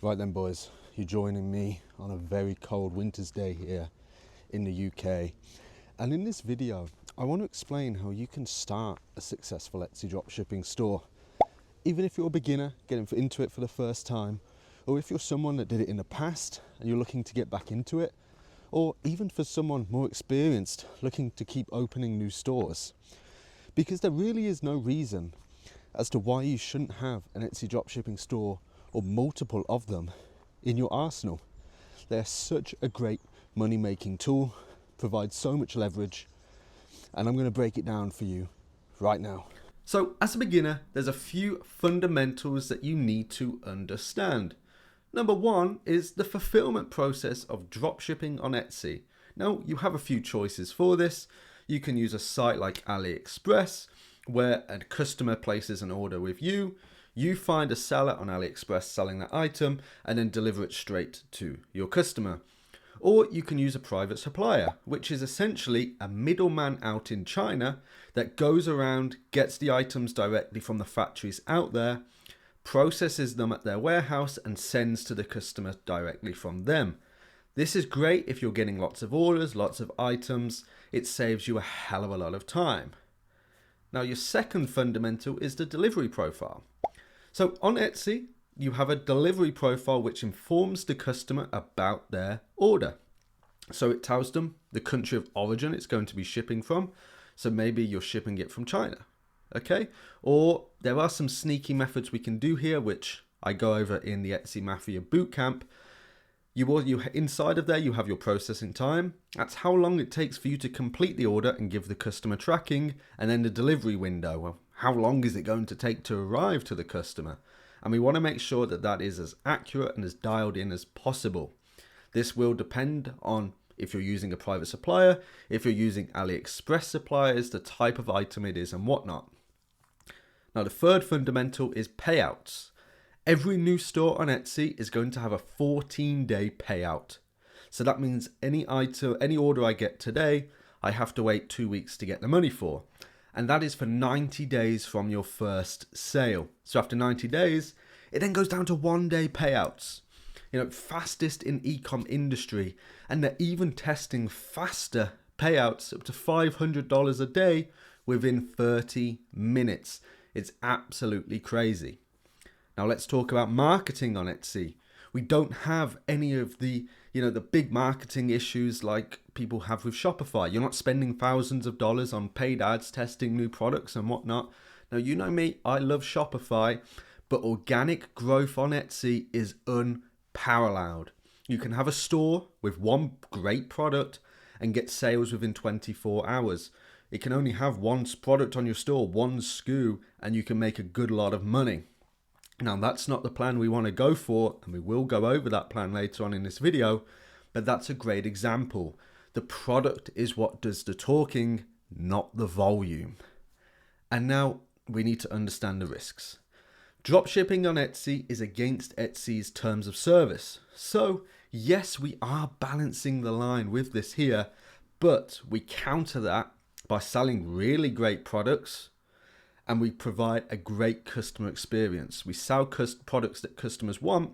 Right then boys, you're joining me on a very cold winter's day here in the UK. And in this video, I want to explain how you can start a successful Etsy dropshipping store. Even if you're a beginner, getting into it for the first time, or if you're someone that did it in the past and you're looking to get back into it, or even for someone more experienced looking to keep opening new stores. Because there really is no reason as to why you shouldn't have an Etsy dropshipping store or multiple of them in your arsenal. They're such a great money-making tool, provide so much leverage, and I'm going to break it down for you right now. So as a beginner, there's a few fundamentals that you need to understand. Number one is the fulfillment process of dropshipping on Etsy. Now, you have a few choices for this. You can use a site like AliExpress, where a customer places an order with you. You find a seller on AliExpress selling that item and then deliver it straight to your customer. Or you can use a private supplier, which is essentially a middleman out in China that goes around, gets the items directly from the factories out there, processes them at their warehouse and sends to the customer directly from them. This is great if you're getting lots of orders, lots of items. It saves you a hell of a lot of time. Now, your second fundamental is the delivery profile. So on Etsy, you have a delivery profile which informs the customer about their order. So it tells them the country of origin it's going to be shipping from. So maybe you're shipping it from China, okay? Or there are some sneaky methods we can do here, which I go over in the Etsy Mafia Bootcamp. You inside of there, you have your processing time. That's how long it takes for you to complete the order and give the customer tracking, and then the delivery window. Well, how long is it going to take to arrive to the customer? And we want to make sure that that is as accurate and as dialed in as possible. This will depend on if you're using a private supplier, if you're using AliExpress suppliers, the type of item it is and whatnot. Now, the third fundamental is payouts. Every new store on Etsy is going to have a 14-day payout. So that means any order I get today, I have to wait 2 weeks to get the money for. And that is for 90 days from your first sale. So after 90 days, it then goes down to 1-day payouts. Fastest in e-com industry. And they're even testing faster payouts up to $500 a day within 30 minutes. It's absolutely crazy. Now let's talk about marketing on Etsy. We don't have any of the big marketing issues like people have with Shopify. You're not spending thousands of dollars on paid ads, testing new products and whatnot. Now, you know me, I love Shopify, but organic growth on Etsy is unparalleled. You can have a store with one great product and get sales within 24 hours. It can only have one product on your store, one SKU, and you can make a good lot of money. Now, that's not the plan we want to go for, and we will go over that plan later on in this video, but that's a great example. The product is what does the talking, not the volume. And now we need to understand the risks. Dropshipping on Etsy is against Etsy's terms of service. So, yes, we are balancing the line with this here, but we counter that by selling really great products, and we provide a great customer experience. We sell products that customers want,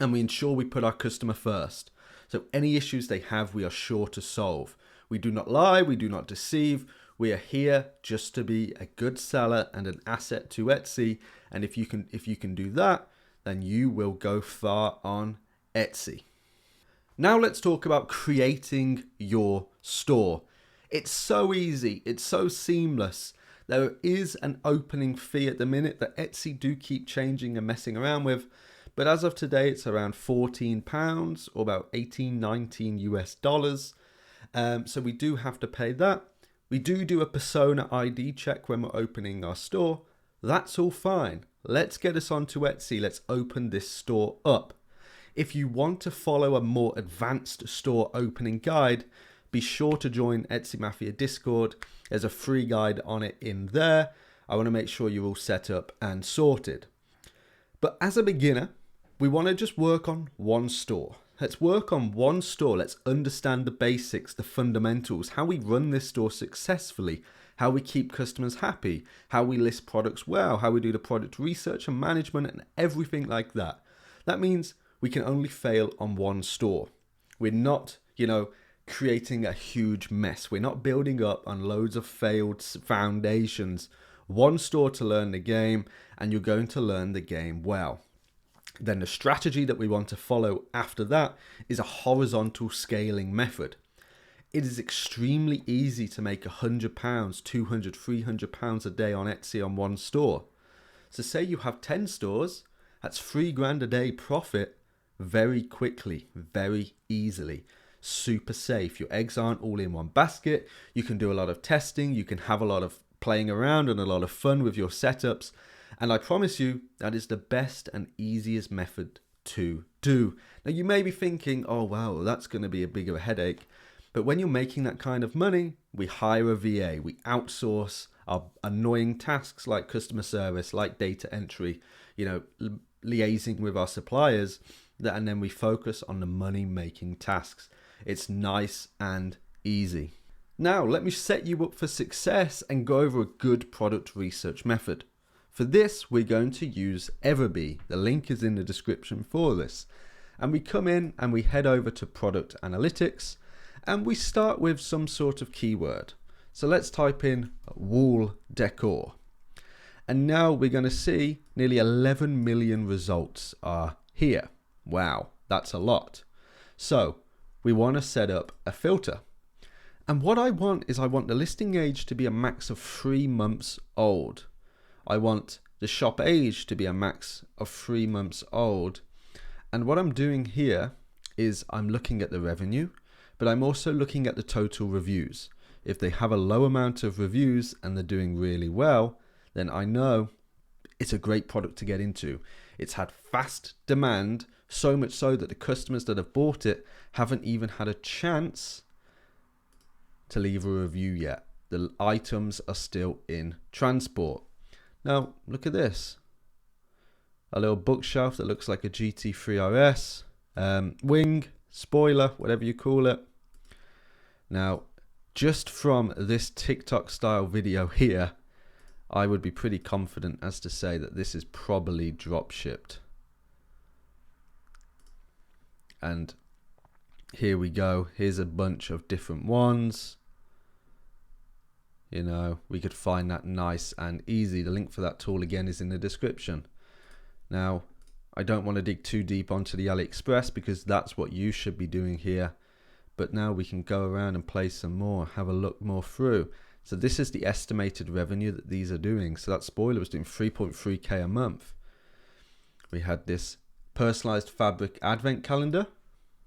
and we ensure we put our customer first. So any issues they have, we are sure to solve. We do not lie, we do not deceive. We are here just to be a good seller and an asset to Etsy. And if you can do that, then you will go far on Etsy. Now let's talk about creating your store. It's so easy, it's so seamless. There is an opening fee at the minute that Etsy do keep changing and messing around with. But as of today, it's around £14 or about 18, 19 US dollars. So we do have to pay that. We do a persona ID check when we're opening our store. That's all fine. Let's get us onto Etsy. Let's open this store up. If you want to follow a more advanced store opening guide, be sure to join Etsy Mafia Discord. There's a free guide on it in there. I want to make sure you're all set up and sorted. But as a beginner, we want to just work on one store. Let's work on one store. Let's understand the basics, the fundamentals, how we run this store successfully, how we keep customers happy, how we list products well, how we do the product research and management and everything like that. That means we can only fail on one store. We're not, creating a huge mess. We're not building up on loads of failed foundations. One store to learn the game, and you're going to learn the game well. Then the strategy that we want to follow after that is a horizontal scaling method. It is extremely easy to make £100, £200, £300 a day on Etsy on one store. So say you have 10 stores, that's £3,000 a day profit very quickly, very easily. Super safe. Your eggs aren't all in one basket. You can do a lot of testing. You can have a lot of playing around and a lot of fun with your setups. And I promise you, that is the best and easiest method to do. Now you may be thinking, oh wow, that's going to be a bigger headache. But when you're making that kind of money, we hire a VA. We outsource our annoying tasks like customer service, like data entry, liaising with our suppliers, and then we focus on the money-making tasks. It's nice and easy. Now, let me set you up for success and go over a good product research method. For this, we're going to use Everbee. The link is in the description for this. And we come in and we head over to product analytics and we start with some sort of keyword. So let's type in wall decor. And now we're going to see nearly 11 million results are here. Wow, that's a lot. So we want to set up a filter. And what I want the listing age to be a max of 3 months old. I want the shop age to be a max of 3 months old. And what I'm doing here is I'm looking at the revenue, but I'm also looking at the total reviews. If they have a low amount of reviews and they're doing really well, then I know it's a great product to get into. It's had fast demand, so much so that the customers that have bought it haven't even had a chance to leave a review yet. The items are still in transport. Now, look at this. A little bookshelf that looks like a GT3 RS, wing, spoiler, whatever you call it. Now, just from this TikTok style video here, I would be pretty confident as to say that this is probably drop shipped. And here we go. Here's a bunch of different ones. We could find that nice and easy. The link for that tool again is in the description. Now, I don't want to dig too deep onto the AliExpress because that's what you should be doing here. But now we can go around and play some more, have a look more through. So this is the estimated revenue that these are doing. So that spoiler was doing 3.3k a month. We had this personalized fabric advent calendar.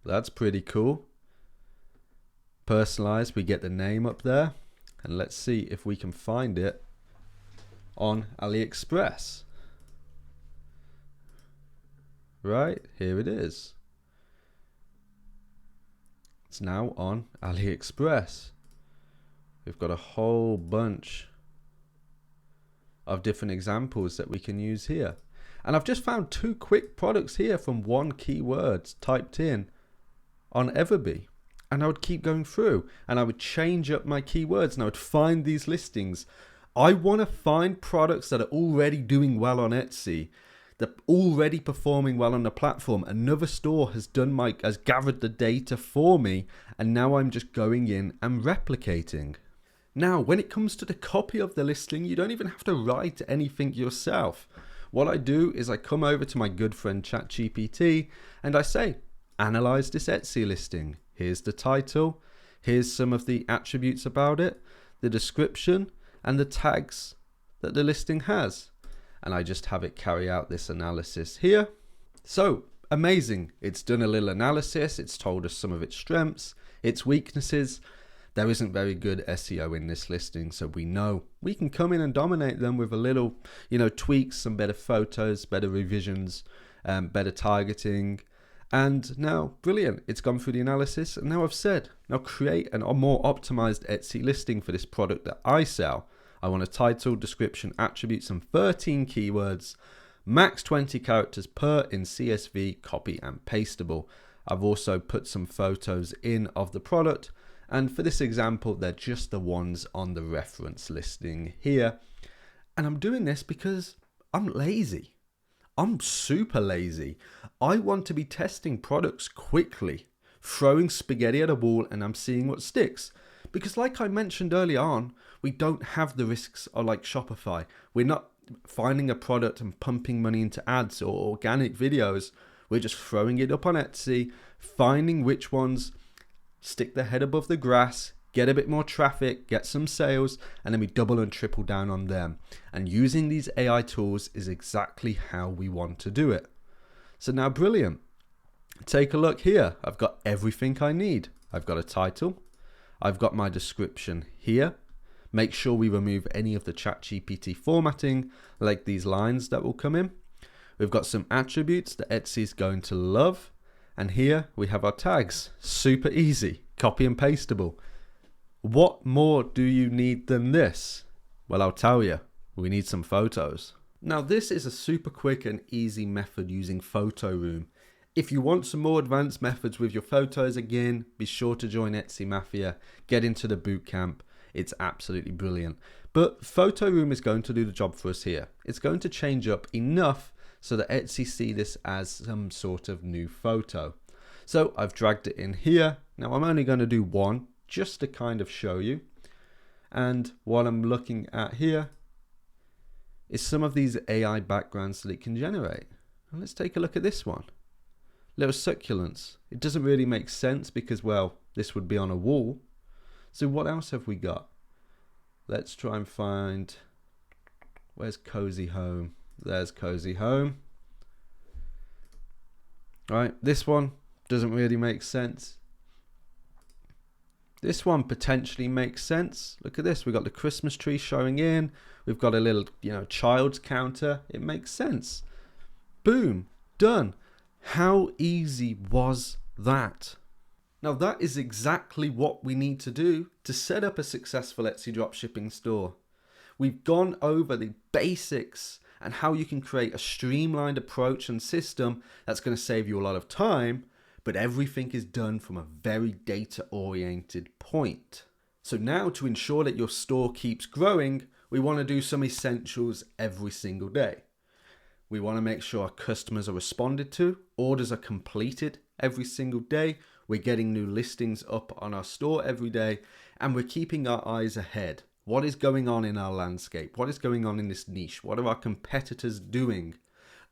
That's pretty cool. Personalized, we get the name up there. And let's see if we can find it on AliExpress. Right, here it is. It's now on AliExpress. We've got a whole bunch of different examples that we can use here. And I've just found 2 quick products here from 1 keyword typed in on Everbee. And I would keep going through and I would change up my keywords and I would find these listings. I want to find products that are already doing well on Etsy, that are already performing well on the platform. Another store has gathered the data for me, and now I'm just going in and replicating. Now, when it comes to the copy of the listing, you don't even have to write anything yourself. What I do is I come over to my good friend ChatGPT and I say, analyze this Etsy listing. Here's the title, here's some of the attributes about it, the description, and the tags that the listing has. And I just have it carry out this analysis here. So, amazing. It's done a little analysis, it's told us some of its strengths, its weaknesses. There isn't very good SEO in this listing, so we know we can come in and dominate them with a little, tweaks, some better photos, better revisions, better targeting. And now, brilliant, it's gone through the analysis, and now I've said, now create a more optimized Etsy listing for this product that I sell. I want a title, description, attributes, and 13 keywords, max 20 characters per in CSV, copy and pastable. I've also put some photos in of the product, and for this example, they're just the ones on the reference listing here. And I'm doing this because I'm lazy. I'm super lazy. I want to be testing products quickly, throwing spaghetti at a wall, and I'm seeing what sticks. Because like I mentioned early on, we don't have the risks of like Shopify. We're not finding a product and pumping money into ads or organic videos. We're just throwing it up on Etsy, finding which ones stick their head above the grass, get a bit more traffic, get some sales, and then we double and triple down on them. And using these AI tools is exactly how we want to do it. So now, brilliant. Take a look here. I've got everything I need. I've got a title. I've got my description here. Make sure we remove any of the ChatGPT formatting, like these lines that will come in. We've got some attributes that Etsy is going to love. And here we have our tags. Super easy, copy and pastable. What more do you need than this? Well, I'll tell you, we need some photos. Now, this is a super quick and easy method using Photo Room. If you want some more advanced methods with your photos, again, be sure to join Etsy Mafia, get into the bootcamp. It's absolutely brilliant. But Photo Room is going to do the job for us here. It's going to change up enough so that Etsy see this as some sort of new photo. So I've dragged it in here. Now I'm only going to do one just to kind of show you. And what I'm looking at here is some of these AI backgrounds that it can generate. And let's take a look at this one. Little succulents. It doesn't really make sense because, well, this would be on a wall. So what else have we got? Let's try and find, where's Cozy Home? There's Cozy Home. All right, this one doesn't really make sense. This one potentially makes sense. Look at this. We've got the Christmas tree showing in. We've got a little, child's counter. It makes sense. Boom, done. How easy was that? Now that is exactly what we need to do to set up a successful Etsy dropshipping store. We've gone over the basics and how you can create a streamlined approach and system that's going to save you a lot of time, but everything is done from a very data-oriented point. So now, to ensure that your store keeps growing, we want to do some essentials every single day. We want to make sure our customers are responded to, orders are completed every single day, we're getting new listings up on our store every day, and we're keeping our eyes ahead. What is going on in our landscape? What is going on in this niche? What are our competitors doing?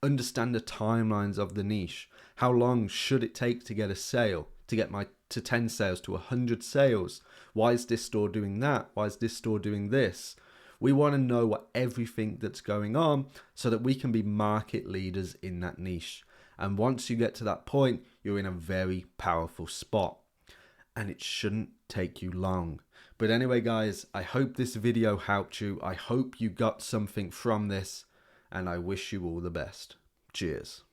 Understand the timelines of the niche. How long should it take to get a sale, to get to 10 sales, to 100 sales? Why is this store doing that? Why is this store doing this? We want to know what everything that's going on so that we can be market leaders in that niche. And once you get to that point, you're in a very powerful spot. And it shouldn't take you long. But anyway, guys, I hope this video helped you. I hope you got something from this, and I wish you all the best. Cheers.